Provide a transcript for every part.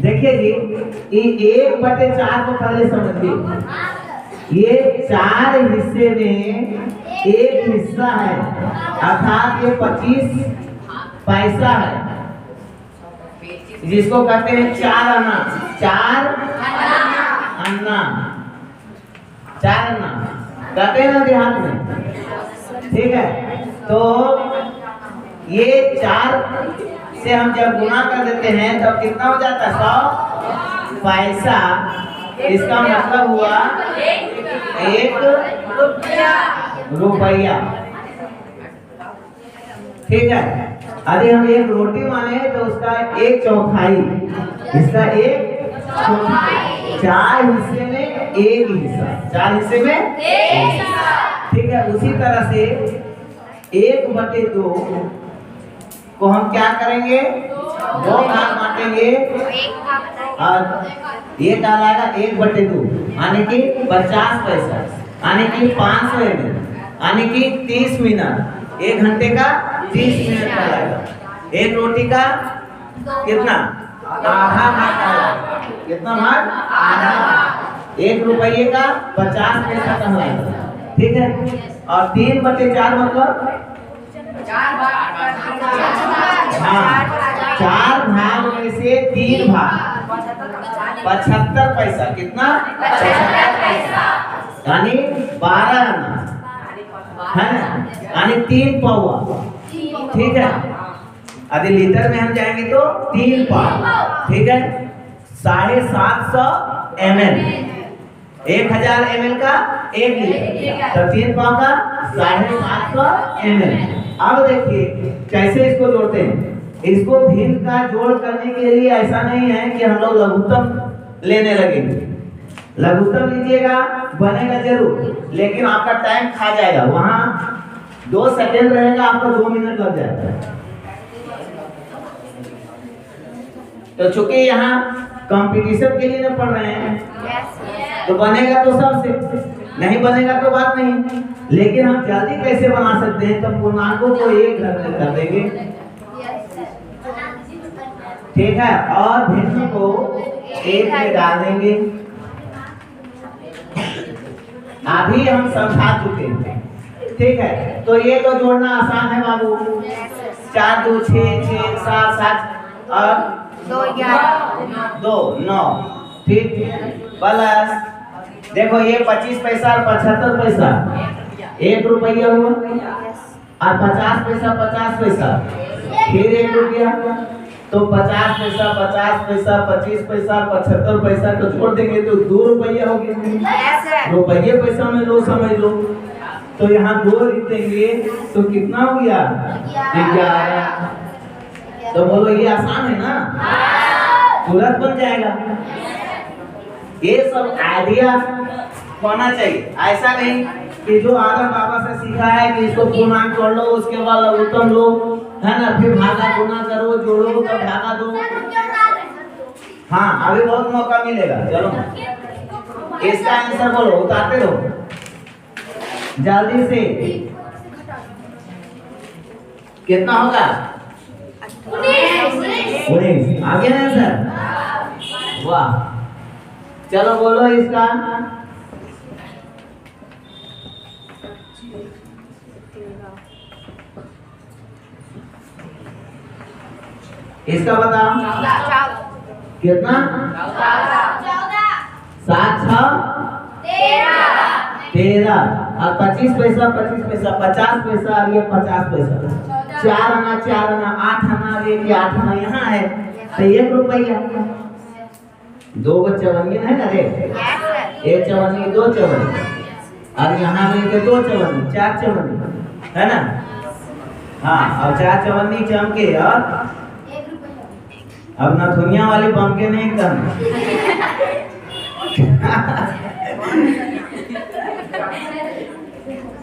देखिए जी, ये 1/4 को पहले समझिए। ये 4 हिस्से में एक हिस्सा है, अर्थात ये 25 पैसा है, जिसको कहते हैं 4 आना। 4 अन्ना, 4 अन्ना कहते हैं ना देहात में, ठीक है। तो ये 4 से हम जब गुना कर देते हैं तब कितना हो जाता है? 100 पैसा। इसका मतलब हुआ 1 रुपया, ठीक है। यदि हम 1 रोटी माने तो उसका 1/4, इसका 1/4। 4 हिस्से में 1 हिस्सा, 4 हिस्से में 1 हिस्सा, ठीक है। उसी तरह से 1/2 को हम क्या करेंगे? 2 भाग बांटेंगे और ये कहलाएगा 1/2, यानी कि 50 पैसा, यानी कि 500 ml, यानी कि 30 मिनट। 1 घंटे का 30 मिनट कहलाएगा। 1 रोटी का कितना? आधा भाग कहलाएगा। कितना भाग? आधा भाग। 1 रुपये का 50 पैसा कहलाएगा, ठीक है। और 3/4 मतलब 4 भाग में से 3 भाग 75 पैसा। कितना? 75 पैसा, यानी 12 आना है ना, यानी 3 पौवा, ठीक है। यदि लीटर में हम जाएंगे तो 3 पाव, ठीक है। 750 ml, 1000 ml का 1 लीटर, तो 3 पाव का 750 ml। अब देखिए कैसे इसको जोड़ते हैं। इसको भिन्न का जोड़ करने के लिए ऐसा नहीं है कि हम लोग लघुत्तम लेने लगेंगे। लघुत्तम लीजिएगा, बनेगा जरूर, लेकिन आपका टाइम खा जाएगा। वहां 2 सेकेंड रहेगा, आपका 2 मिनट लग जाएगा। तो चूंकि यहाँ कंपटीशन के लिए न पढ़ रहे हैं, तो बनेगा तो सबसे, नहीं बनेगा तो बात नहीं। लेकिन हम जल्दी कैसे बना सकते हैं? तो पूर्णांकों को एक घर में कर देंगे, ठीक है, और भिन्न को 1 में डाल देंगे। अभी हम समझा चुके हैं, ठीक है। तो ये तो जोड़ना आसान है बाबू। 4 2 6 6 7 7 और 2 11 2 9, ठीक। प्लस देखो ये 25 पैसा और 75 पैसा 1 रुपया हुआ, और 50 पैसा 50 पैसा फिर 1 रुपया, तो 50 पैसा 50 पैसा 25 पैसा 75 पैसा को जोड़ देंगे तो 2 रुपया हो गया। रुपये पैसा में लो, समझ लो। तो यहाँ 2 लिख देंगे तो कितना हो गया? 11। तो बोलो ये आसान है ना, तुरंत बन जाएगा। ये सब आइडिया होना चाहिए। ऐसा नहीं कि जो आदम बाबा से सीखा है कि इसको पूर्णांक जोड़ लो, उसके बाद लघुत्तम लो, है ना, फिर भागा गुना करो, जोड़ो, तब भागा दो। हाँ, अभी बहुत मौका मिलेगा। चलो इसका आंसर बोलो, उतारते रहो जल्दी से। कितना होगा? 19। आगे ना सर? वाह, चलो बोलो इसका। इसका बताओ कितना? 7 6 13 और 25 पैसा 25 पैसा 50 पैसा और ये 50 पैसा। 4 आना 4 आना 8 आना, ये 8 आना यहाँ है तो 1 रुपया। 2 चवन्नी है ना रे? 1 चवन्नी 2 चवन्नी, और यहाँ में 2 चवन्नी 4 चवन्नी है ना। हाँ, और 4 चवन्नी चमके, और अब नथुनिया वाले बम के नहीं करना।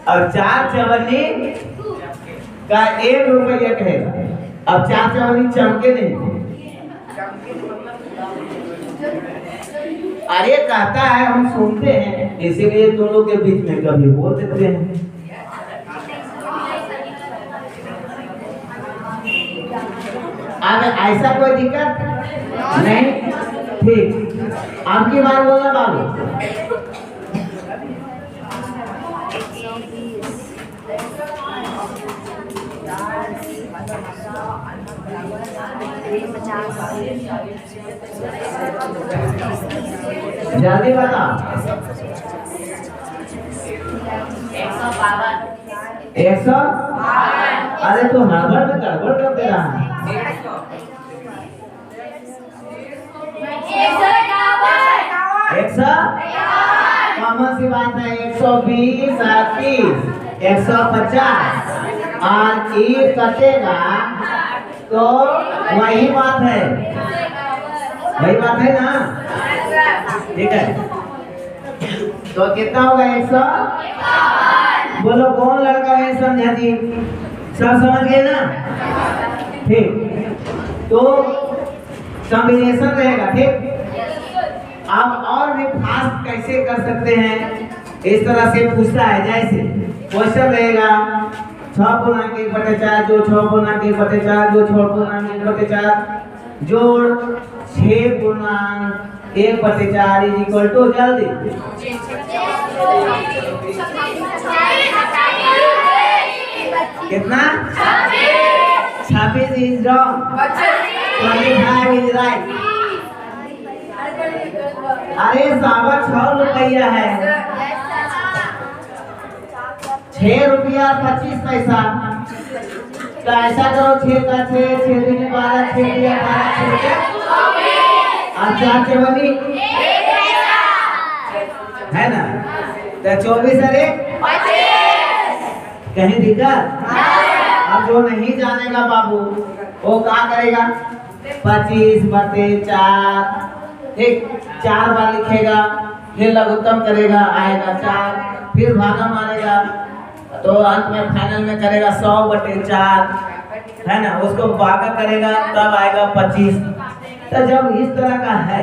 अब 4 चवन्नी का 1 रुपया कहेगा। अब 4 चवन्नी चमके नहीं, अरे कहता है, हम सुनते हैं, इसीलिए तुम लोग के बीच में कभी बोल देते हैं। अब ऐसा कोई दिक्कत नहीं, ठीक। आपकी बात बोलना बाबू। जल्दी बता। 100। अरे तू हड़बड़ में गड़बड़ कर दे रहा है। 100 कॉमन सी बात है। 120 और 30 150 और एक कटेगा तो वही बात है, वही बात है ना, ठीक है। तो कितना होगा 100? बोलो कौन लड़का है समझा जी, सब समझ गए ना, ठीक। तो कॉम्बिनेशन रहेगा, ठीक। आप और भी फास्ट कैसे कर सकते हैं, इस तरह से पूछता है। जैसे क्वेश्चन रहेगा 6×1/4 जो 6×1/4 जो 6×1/4 जोड़ 6×1/4 इज इक्वल टू, जल्दी कितना? 26 इज रॉन्ग, 25 इज राइट। अरे 6 रुपया है, 6 रुपया 25 पैसा। तो ऐसा करो 6 का 6, 6 दूनी 12, 6 दिया 12, 6 और 4 चवन्नी है ना, तो 24 अरे 25। कहीं दिक्कत? अब जो नहीं जानेगा बाबू वो क्या करेगा, 25/4, ठीक, 4 बार लिखेगा, फिर लघुत्तम करेगा, आएगा 4, फिर भागा मारेगा, तो अंत में फाइनल में करेगा 100/4, है ना, उसको भागा करेगा तब आएगा 25। तो जब इस तरह का है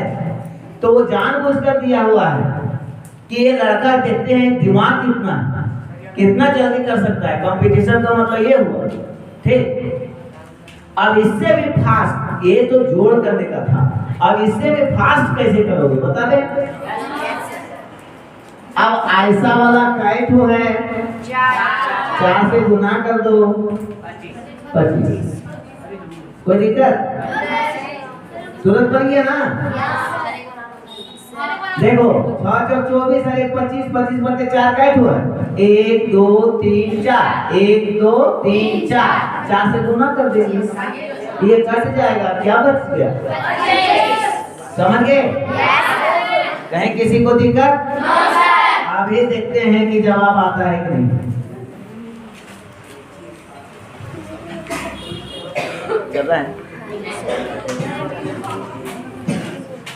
तो वो जानबूझकर दिया हुआ है कि ये लड़का देखते हैं दिमाग कितना जल्दी कर सकता है। कंपटीशन का मतलब ये हुआ, ठीक। अब इससे भी फास्ट, ये तो जोड़ करने का था, अब इससे भी फास्ट कैसे करोगे बता दे। अब ऐसा वाला कैठो है, 4 से गुना कर दो 25, कोई दिक्कत? तुरंत बन गया ना। देखो 6 × 24 और 25, 25/4 कैठ हुआ 1 2 3 4, 1 2 3 4, 4 से गुना कर देंगे, ये कट जाएगा, क्या बच गया? समझ गए? कहीं किसी को दिक्कत? अभी देखते हैं कि जवाब आता है कि नहीं। कर रहा है,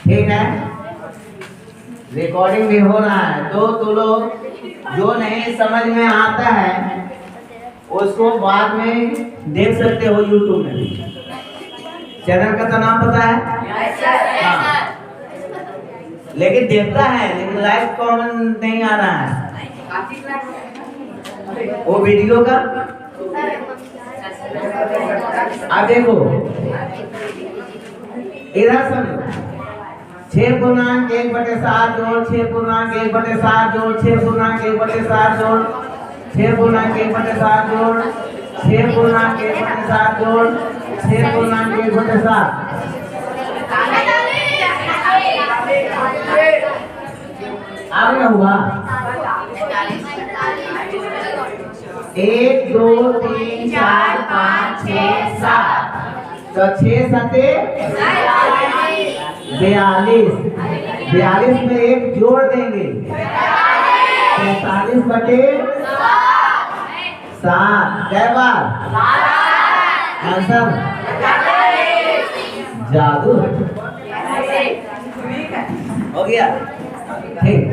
ठीक है, रिकॉर्डिंग भी हो रहा है। तो लोग जो नहीं समझ में आता है उसको बाद में देख सकते हो यूट्यूब में। चैनल का तो नाम पता है? हाँ। लेकिन देखता है, लेकिन लाइव कमेंट नहीं आ रहा है वो वीडियो का। अब देखो इधर समझो, 6×1/7 जोड़ 6×1/7 जोड़ 6×1/7 जोड़ 6×1/7 जोड़ 6×1/7 जोड़ 6×1/7। अब क्या हुआ? 1 2 3 4 5 6 7, तो 6 7 42, 42 में 1 जोड़ देंगे 45/7। कै बार? आंसर जादू हो गया, ठीक।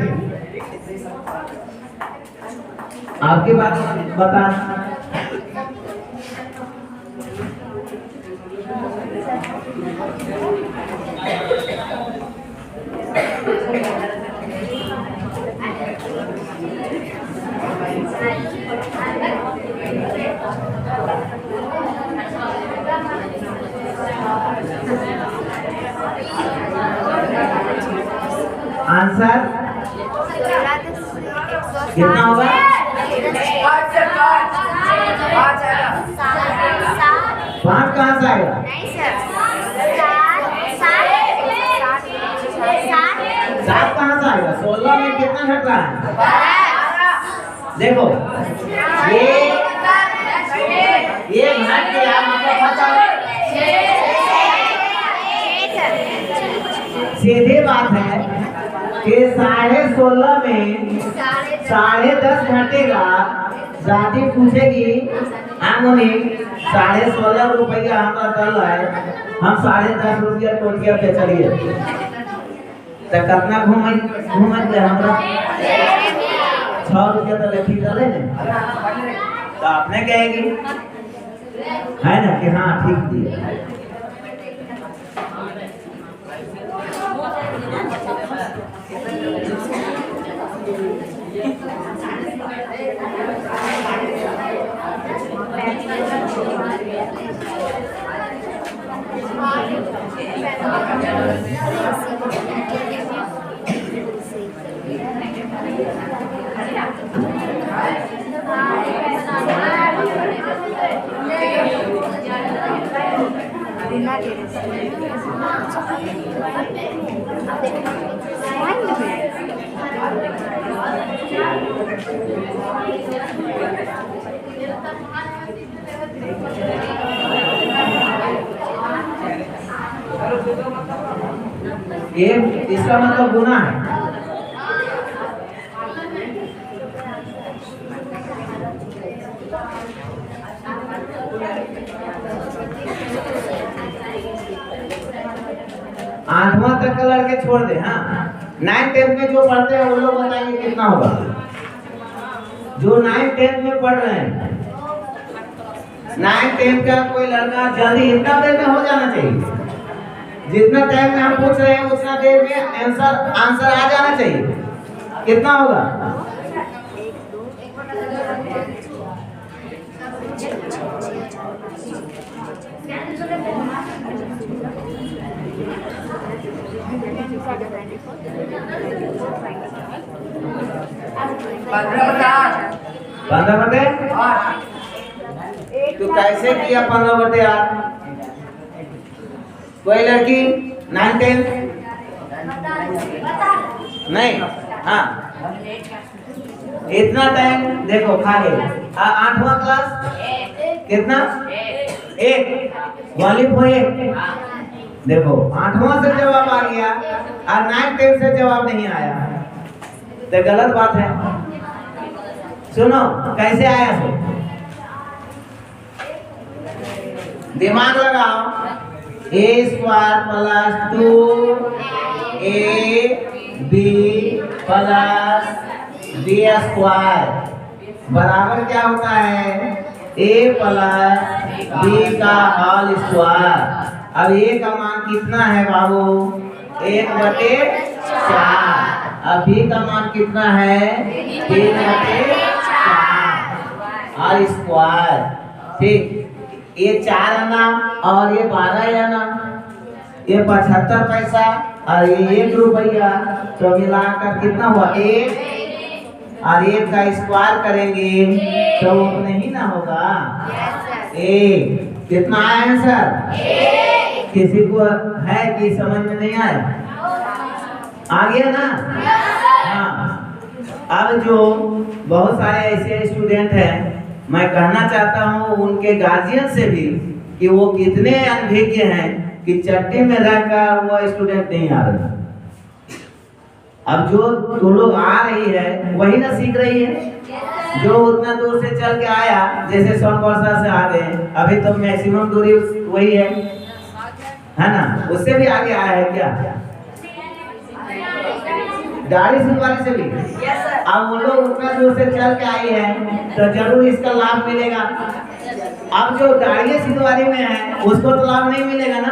आपकी बात बता। आंसर कितना होगा? 5 कहाँ से आएगा? 7 कहाँ से आएगा? 16 में कितना घट रहा है? देखो ये घट गया मतलब बचा। सीधी बात है कि 16.5 में 10.5 घटेगा। दादी पूछेगी हाँ मुनि 16.5 रुपया हमारा दल है, हम 10.5 रुपया तोड़ के पे चलिए तो कितना घूमत हमरा 6 रुपया तो लिखी चले ने तो आपने कहेगी है ना कि हाँ ठीक दिए। ये इसका मतलब गुना है। आठवां तक का लड़के छोड़ दे। हाँ 9th 10th में जो पढ़ते हैं वो लोग बताएंगे कितना होगा। जो 9th 10th में पढ़ रहे हैं 9th 10th का कोई लड़का जल्दी इतना देर में हो जाना चाहिए। जितना टाइम में हम पूछ रहे हैं उतना देर में आंसर आ जाना चाहिए। कितना होगा? पंद्रह बटे तो कैसे किया 15/8? कोई लड़की 9th 10th नहीं? हाँ इतना टाइम देखो खा गए। 8वां क्लास कितना? 1 वाली हो 1। देखो 8वां से जवाब आ गया और 9th 10th से जवाब नहीं आया तो गलत बात है। सुनो कैसे आया सो दिमाग लगाओ। a² + 2ab + b² बराबर क्या होता है? a + b का होल स्क्वायर। अब a का मान कितना है बाबू? 1/4। अब b का मान कितना है? 3/4 और स्क्वायर। ठीक ये 4 आना और ये 12 आना, ये 75 पैसा और ये 1 रुपया तो मिलाकर कितना हुआ? 1 और 1 का स्क्वायर करेंगे तो उतना ही ना होगा। 1 कितना आया आंसर? किसी को है कि समझ में नहीं आया? आ गया ना? हाँ अब जो बहुत सारे ऐसे स्टूडेंट हैं मैं कहना चाहता हूँ उनके गार्जियन से भी कि वो कितने अनभिज्ञ हैं कि चट्टी में रहकर वो स्टूडेंट नहीं आ रहे। अब जो दो लोग आ रही है वही ना सीख रही है। जो उतना दूर से चल के आया जैसे सोनवर्षा से आ गए अभी तो मैक्सिमम दूरी वही है ना? उससे भी आगे आया है क्या? गाड़ी सिलवाने से भी अब वो लोग उतना दूर से चल के आई है तो जरूर इसका लाभ मिलेगा। अब जो गाड़ी सिलवाने में है उसको तो लाभ नहीं मिलेगा ना।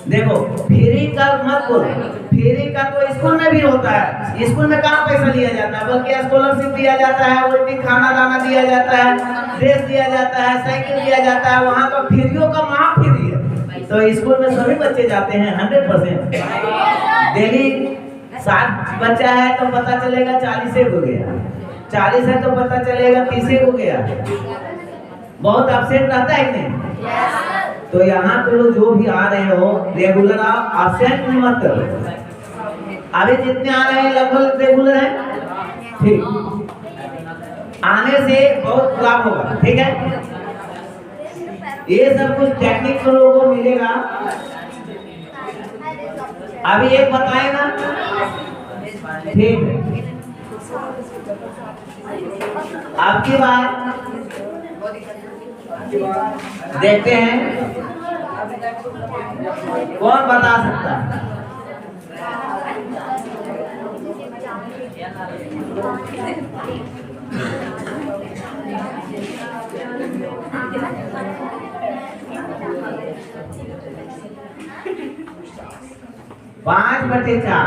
देखो फ्री का मत बोलो, फ्री का तो स्कूल में भी होता है। स्कूल में कहाँ पैसा लिया जाता है? बल्कि स्कॉलरशिप दिया जाता है, उल्टी खाना दाना दिया जाता है, ड्रेस दिया जाता है, साइकिल दिया जाता है। वहाँ तो फ्रीओं का महा फ्री है। तो स्कूल में सभी बच्चे जाते हैं 100% डेली 60 बच्चा है तो पता चलेगा 40 हो गया, 40 है तो पता चलेगा 30 हो गया। बहुत अपसेट रहता है कि नहीं? तो यहाँ पे लोग जो भी आ रहे हो रेगुलर आप अपसेंट मत करो। अभी जितने आ रहे हैं लगभग रेगुलर है, ठीक। आने से बहुत लाभ होगा, ठीक है। ये सब कुछ टेक्निक तो लोगों को मिलेगा। अभी एक बताए ना, ठीक है। आपकी बात देखते हैं कौन बता सकता है। पांच बटे चार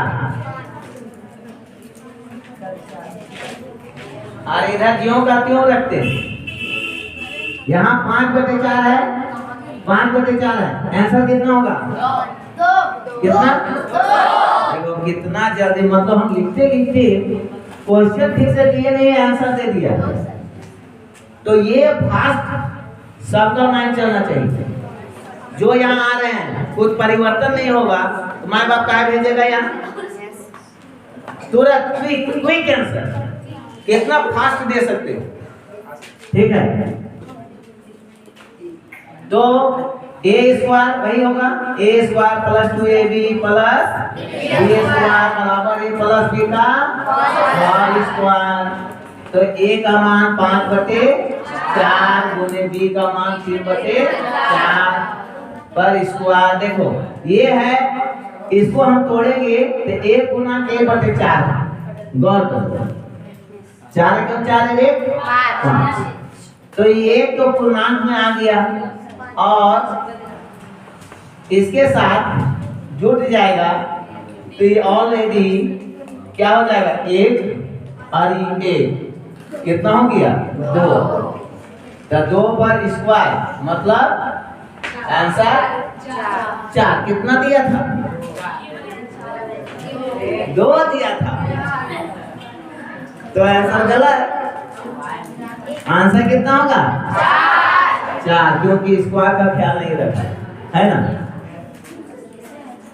और इधर ज्यों का त्यों रखते हैं। यहाँ 5/4 है, 5/4 है। आंसर कितना होगा? कितना? देखो कितना जल्दी, मतलब हम लिखते लिखते क्वेश्चन ठीक से दिए नहीं, आंसर दे दिया। तो ये फास्ट सबका माइंड चलना चाहिए। जो यहाँ आ रहे हैं कुछ परिवर्तन नहीं होगा तो माँ बाप कहाँ भेजेगा? यहाँ तुरंत क्विक आंसर कितना फास्ट दे सकते हो, ठीक है। तो a² वही होगा a² + 2ab + b² बराबर a + b का होल²। तो a का मान 5/4 गुने b का मान 3/4 पर स्क्वायर। देखो ये है, इसको हम तोड़ेंगे तो 1 गुना a/4 गौर करो। 4 का 4 है 5। तो ये 1 तो पूर्णांक में आ गया और इसके साथ जुड़ जाएगा तो ये ऑलरेडी क्या हो जाएगा? 1 और 1 कितना हो गया? 2। तो 2 पर स्क्वायर मतलब आंसर 4। कितना दिया था? 2 दिया था, तो आंसर गलत। आंसर कितना होगा? 4, क्योंकि स्क्वायर का ख्याल नहीं रखा है ना।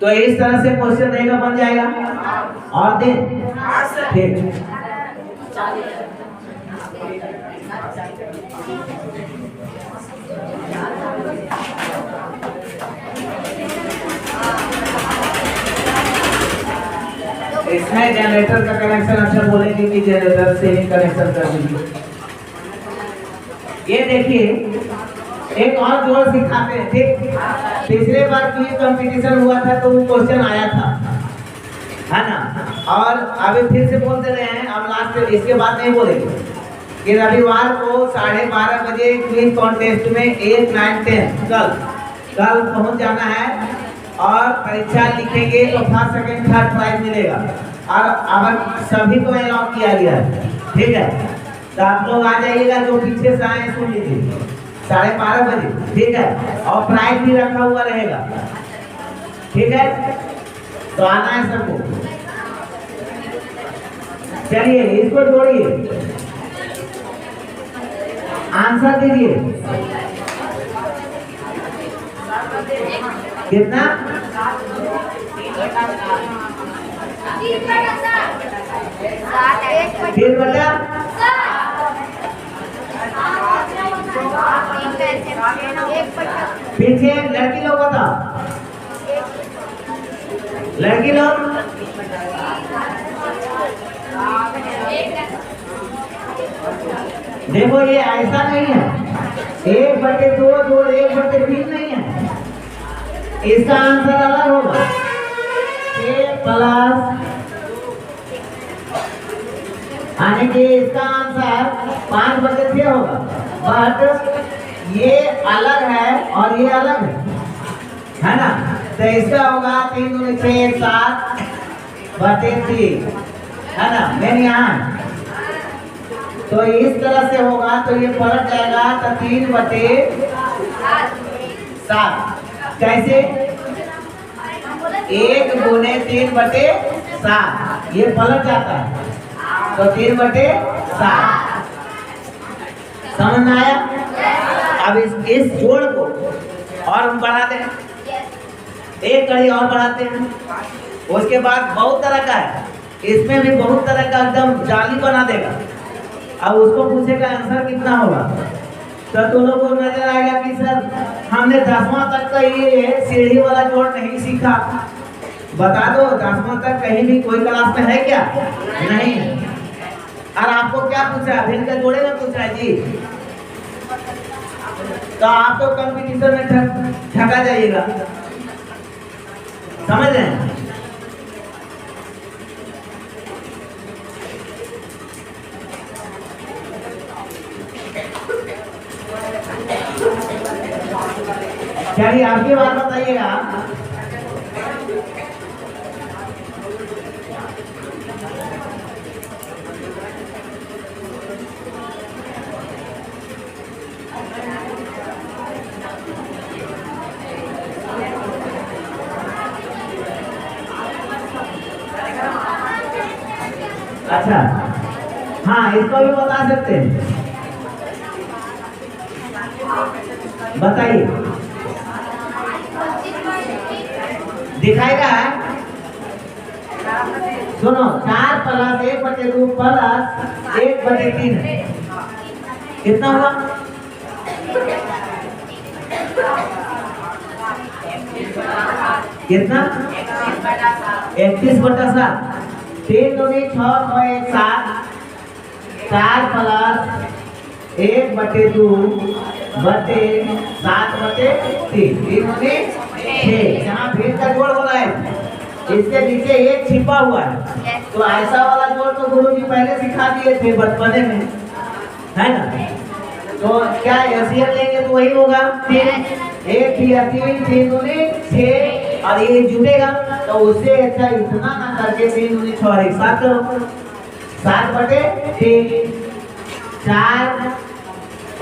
तो इस तरह से क्वेश्चन देगा बन जाएगा और दे ठीक। इसमें जनरेटर का कनेक्शन अच्छा बोलेंगे कि जनरेटर से ही कनेक्शन कर दीजिए। ये देखिए एक और जोड़ सिखाते हैं, ठीक। पिछले बार क्विज कंपटीशन हुआ था तो वो क्वेश्चन आया था, है ना। और अभी फिर से बोल दे रहे हैं, अब लास्ट इसके बाद नहीं बोलेंगे कि रविवार को 12:30 बजे क्विज कॉन्टेस्ट में 8, 9, 10 कल पहुंच जाना है और परीक्षा लिखेंगे तो फर्स्ट, सेकंड, थर्ड प्राइज मिलेगा। और अब सभी को अलाउ किया गया है, ठीक है। तो आप लोग आ जाइएगा, जो पीछे से आए सुन लीजिए 12:30 बजे, ठीक है। और प्राइज भी रखा हुआ रहेगा, ठीक है। तो आना है सबको। चलिए इसको जोड़िए, आंसर दीजिए। कितना? 3 बटा पीछे लड़की लोग बताओ, लड़की लोग देखो ये ऐसा नहीं है 1/2 जोड़ 1/3 नहीं है, इसका आंसर अलग होगा। a प्लस यानी कि इसका आंसर 5/6 होगा, बट ये अलग है और ये अलग है ना। तो इसका होगा 3 दूनी 6 7/3 है ना, मेन यहाँ। तो इस तरह से होगा तो ये पलट जाएगा तो 3/7। कैसे? 1 गुने 3/7 7, ये पलट जाता है तो 3/7। समझ में आया? अब इस जोड़ को और हम बढ़ाते हैं, एक कड़ी और बढ़ाते हैं। उसके बाद बहुत तरह का है, इसमें भी बहुत तरह का एकदम जाली बना देगा। अब उसको पूछेगा आंसर कितना होगा, तो तुम लोग को नजर आएगा कि सर हमने 10वां तक का ये सीढ़ी वाला जोड़ नहीं सीखा। बता दो 10वां तक कहीं भी कोई क्लास में है क्या? नहीं। और आपको क्या पूछा है? भिन्न का जोड़े में पूछा है जी। तो आप तो कंपटीशन में ठगा जाइएगा, समझ रहे हैं? चलिए आपकी बात बताइएगा। अच्छा, हाँ इसको भी बता सकते हैं, बताइए। दिखाएगा है? सुनो, 4 + 1/2 + 1/3 है, कितना हुआ? कितना? 31/7। 3 दूनी 6, 6 1 7, 4 + 1/2 / 7/3, 3 दूनी 6। यहाँ भेद का जोड़ बोला है, इसके नीचे एक छिपा हुआ है। तो ऐसा वाला जोड़ तो गुरु जी पहले सिखा दिए थे बचपने में, है ना? तो क्या एलसीएम लेंगे तो वही होगा 3, 1 3 3 दूनी 6, और ये जुड़ेगा तो उससे अच्छा इतना ना करके 3 दूनी 6 और 1 7 करो। 7/3, 4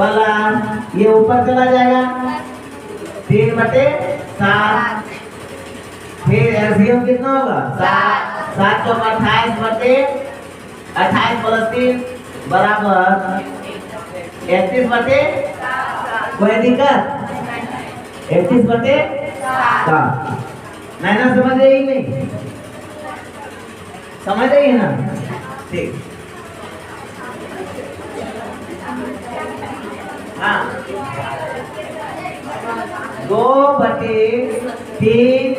+ ये ऊपर चला जाएगा 3/7। फिर एलसीएम कितना होगा? 7। 7 × 28 + 3 बराबर 31/7। कोई दिक्कत? 31/7। नहीं ना समझ रही? नहीं समझ रही है ना? ठीक। हाँ, 2/3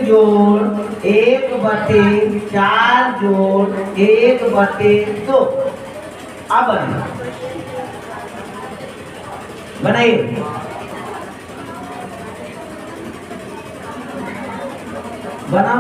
जोड़ 1/4 जोड़ 1/2। अब बनाइए। बना